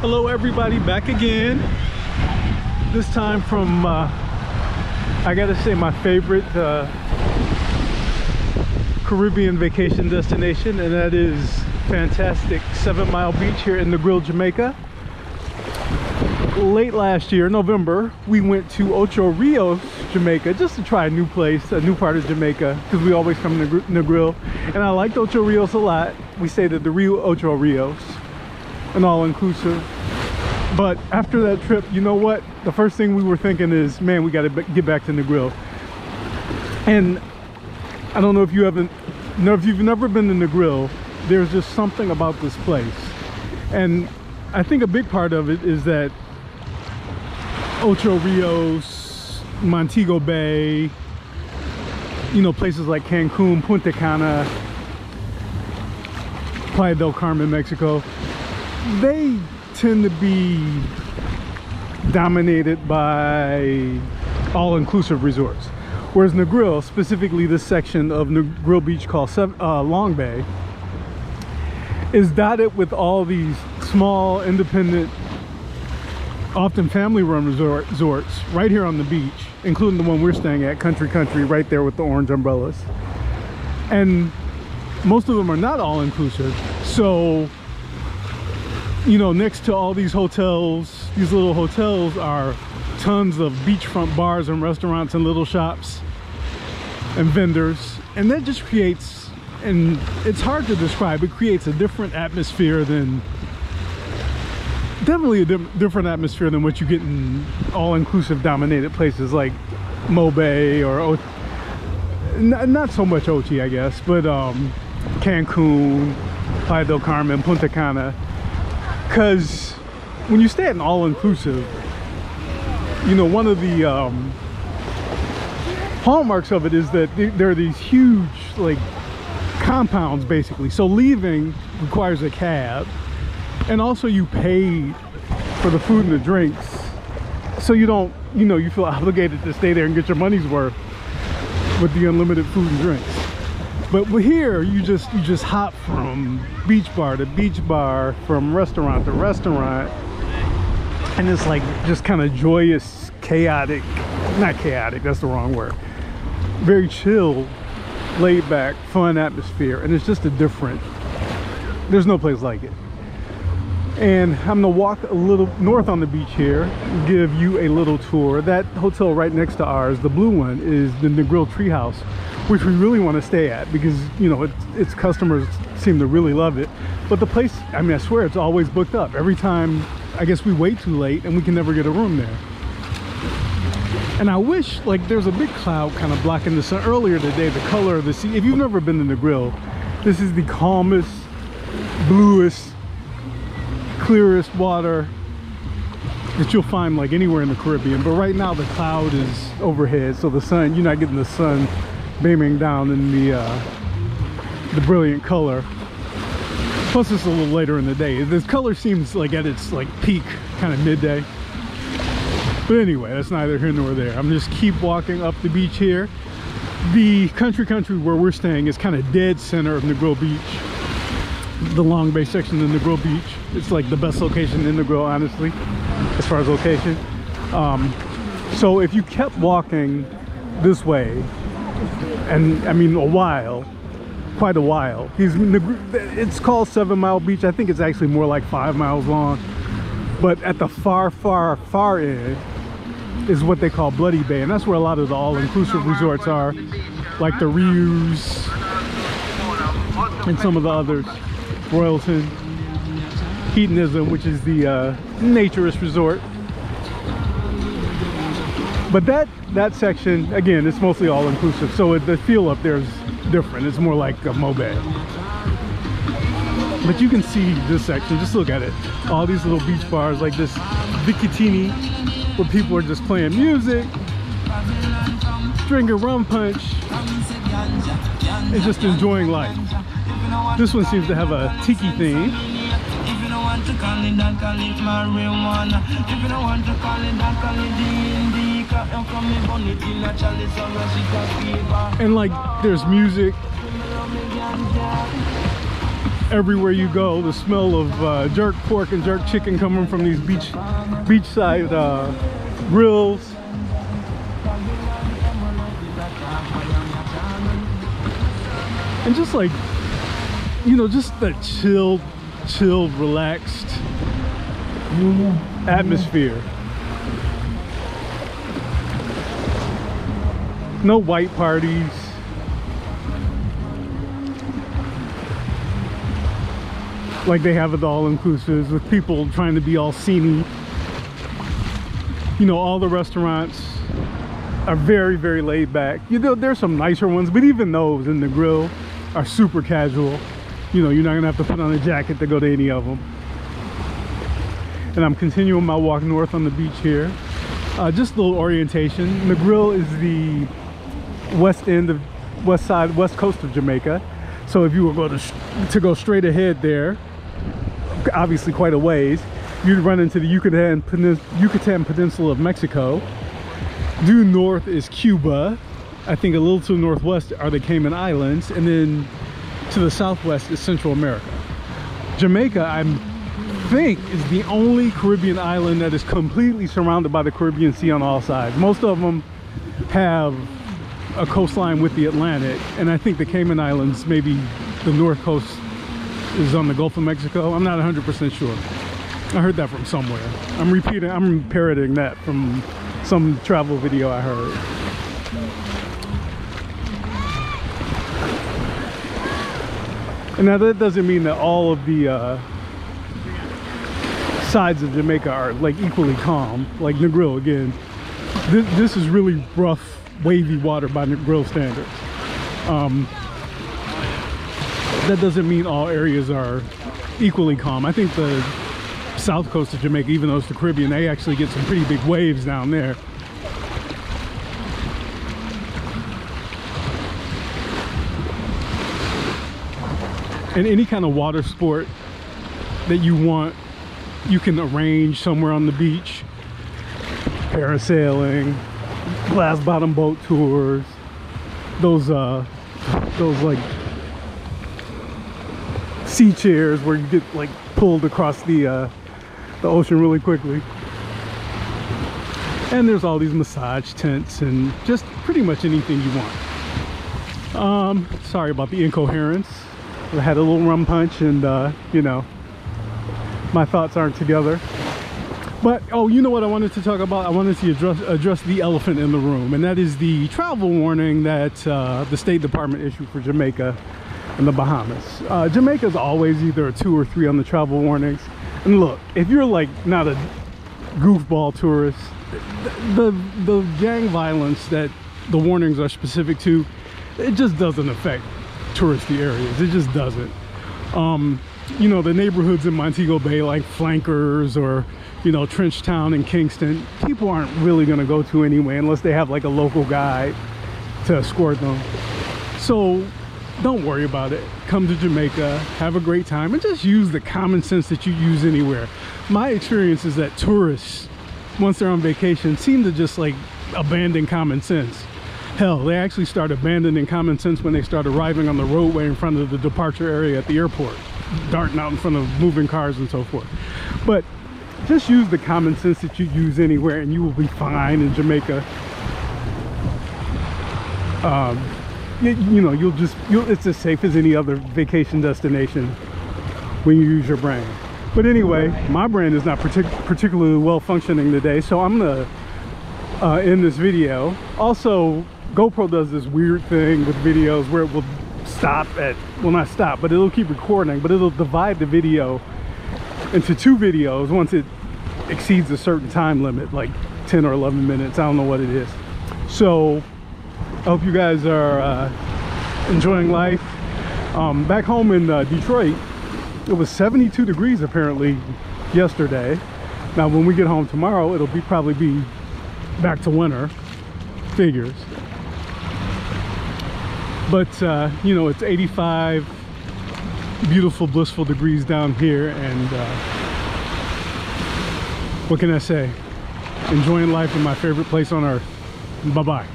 Hello everybody, back again. This time from I gotta say, my favorite Caribbean vacation destination, and that is fantastic 7 Mile Beach here in Negril, Jamaica. Late last year, November, we went to Ocho Rios, Jamaica, just to try a new place, a new part of Jamaica, because we always come to Negril, and I liked Ocho Rios a lot. We stayed at the Rio Ocho Rios, an all-inclusive. But after that trip, you know what? The first thing we were thinking is, man, we got to get back to Negril. And I don't know if you've never been to Negril, there's just something about this place. And I think a big part of it is that Ocho Rios, Montego Bay, you know, places like Cancun, Punta Cana, Playa del Carmen, Mexico, they tend to be dominated by all-inclusive resorts. Whereas Negril, specifically this section of Negril Beach called Long Bay, is dotted with all these small, independent, often family-run resorts right here on the beach, including the one we're staying at, Country right there with the orange umbrellas. And most of them are not all-inclusive. So, you know, next to all these hotels, these little hotels, are tons of beachfront bars and restaurants and little shops and vendors. And that just creates, and it's hard to describe, it creates a different atmosphere than, definitely a different atmosphere than what you get in all-inclusive dominated places like Mobay or not so much Ochi, I guess, but Cancun, Playa del Carmen, Punta Cana. Because when you stay at an all-inclusive, you know, one of the hallmarks of it is that there are these huge, like, compounds, basically. So leaving requires a cab, and also you pay for the food and the drinks, so you don't, you know, you feel obligated to stay there and get your money's worth with the unlimited food and drinks. But here, you just hop from beach bar to beach bar, from restaurant to restaurant, and it's like just kind of joyous, chaotic, not chaotic, that's the wrong word, very chill, laid back, fun atmosphere. And it's just a different, there's no place like it. And I'm gonna walk a little north on the beach here, give you a little tour. That hotel right next to ours, the blue one, is the Negril Treehouse, which we really want to stay at because, you know, its customers seem to really love it. But the place, I mean, I swear it's always booked up. Every time, I guess we wait too late and we can never get a room there. And I wish, like, there's a big cloud kind of blocking the sun. Earlier today, the color of the sea, if you've never been to Negril, this is the calmest, bluest, clearest water that you'll find like anywhere in the Caribbean. But right now the cloud is overhead, so the sun, you're not getting the sun beaming down in the brilliant color. Plus it's a little later in the day. This color seems like at its like peak kind of midday. But anyway, that's neither here nor there. I'm just keep walking up the beach here. The country where we're staying is kind of dead center of Negril Beach, the Long Bay section of Negril Beach. It's like the best location in Negril, honestly, as far as location. So if you kept walking this way, and I mean quite a while, it's called 7 Mile Beach. I think it's actually more like 5 miles long. But at the far end is what they call Bloody Bay, and that's where a lot of the all-inclusive resorts are, like the Rius and some of the others, Royalton, Hedonism, which is the naturist resort. But that section, again, it's mostly all-inclusive, so the feel up there is different. It's more like a Mobay. But you can see this section, just look at it. All these little beach bars like this Vicatini, where people are just playing music, drinking rum punch, and just enjoying life. This one seems to have a tiki theme. And like there's music everywhere you go. The smell of jerk pork and jerk chicken coming from these beachside grills. And just like, you know, just that chilled, relaxed atmosphere. No white parties. Like they have at the all-inclusives, with people trying to be all sceney. You know, all the restaurants are very, very laid back. You know, there's some nicer ones, but even those in Negril are super casual. You know, you're not gonna have to put on a jacket to go to any of them. And I'm continuing my walk north on the beach here. Just a little orientation. Negril is the west coast of Jamaica. So if you were going to go straight ahead there, obviously quite a ways, you'd run into the Yucatan Peninsula of Mexico. Due north is Cuba. I think a little to the northwest are the Cayman Islands, and then to the southwest is Central America. Jamaica, I think, is the only Caribbean island that is completely surrounded by the Caribbean Sea on all sides. Most of them have a coastline with the Atlantic, and I think the Cayman Islands, maybe the north coast is on the Gulf of Mexico. I'm not 100% sure. I heard that from somewhere. I'm parroting that from some travel video I heard. And now that doesn't mean that all of the sides of Jamaica are like equally calm. Like Negril, again, this is really rough, wavy water by Negril standards. That doesn't mean all areas are equally calm. I think the south coast of Jamaica, even though it's the Caribbean, they actually get some pretty big waves down there. And any kind of water sport that you want, you can arrange somewhere on the beach. Parasailing, glass bottom boat tours, those like sea chairs where you get like pulled across the ocean really quickly. And there's all these massage tents and just pretty much anything you want. Sorry about the incoherence. I had a little rum punch, and you know, my thoughts aren't together. But oh, you know what I wanted to talk about? I wanted to address the elephant in the room, and that is the travel warning that the State Department issued for Jamaica and the Bahamas. Jamaica is always either a 2 or 3 on the travel warnings. And look, if you're like not a goofball tourist, the gang violence that the warnings are specific to, it just doesn't affect touristy areas. It just doesn't. You know, the neighborhoods in Montego Bay, like Flankers or, you know, Trenchtown and Kingston, people aren't really going to go to anyway unless they have like a local guide to escort them. So don't worry about it. Come to Jamaica, have a great time, and just use the common sense that you use anywhere. My experience is that tourists, once they're on vacation, seem to just like abandon common sense. Hell, they actually start abandoning common sense when they start arriving on the roadway in front of the departure area at the airport, darting out in front of moving cars and so forth. But just use the common sense that you use anywhere, and you will be fine in Jamaica. You know, it's as safe as any other vacation destination when you use your brain. But anyway, my brain is not particularly well functioning today, so I'm gonna end this video. Also, GoPro does this weird thing with videos where it will stop at, well, not stop, but it'll keep recording, but it'll divide the video into 2 videos once it exceeds a certain time limit, like 10 or 11 minutes. I don't know what it is. So I hope you guys are enjoying life. Back home in Detroit, it was 72 degrees apparently yesterday. Now when we get home tomorrow, it'll probably be back to winter, figures. But you know, it's 85 beautiful, blissful degrees down here, and what can I say? Enjoying life in my favorite place on earth. Bye-bye.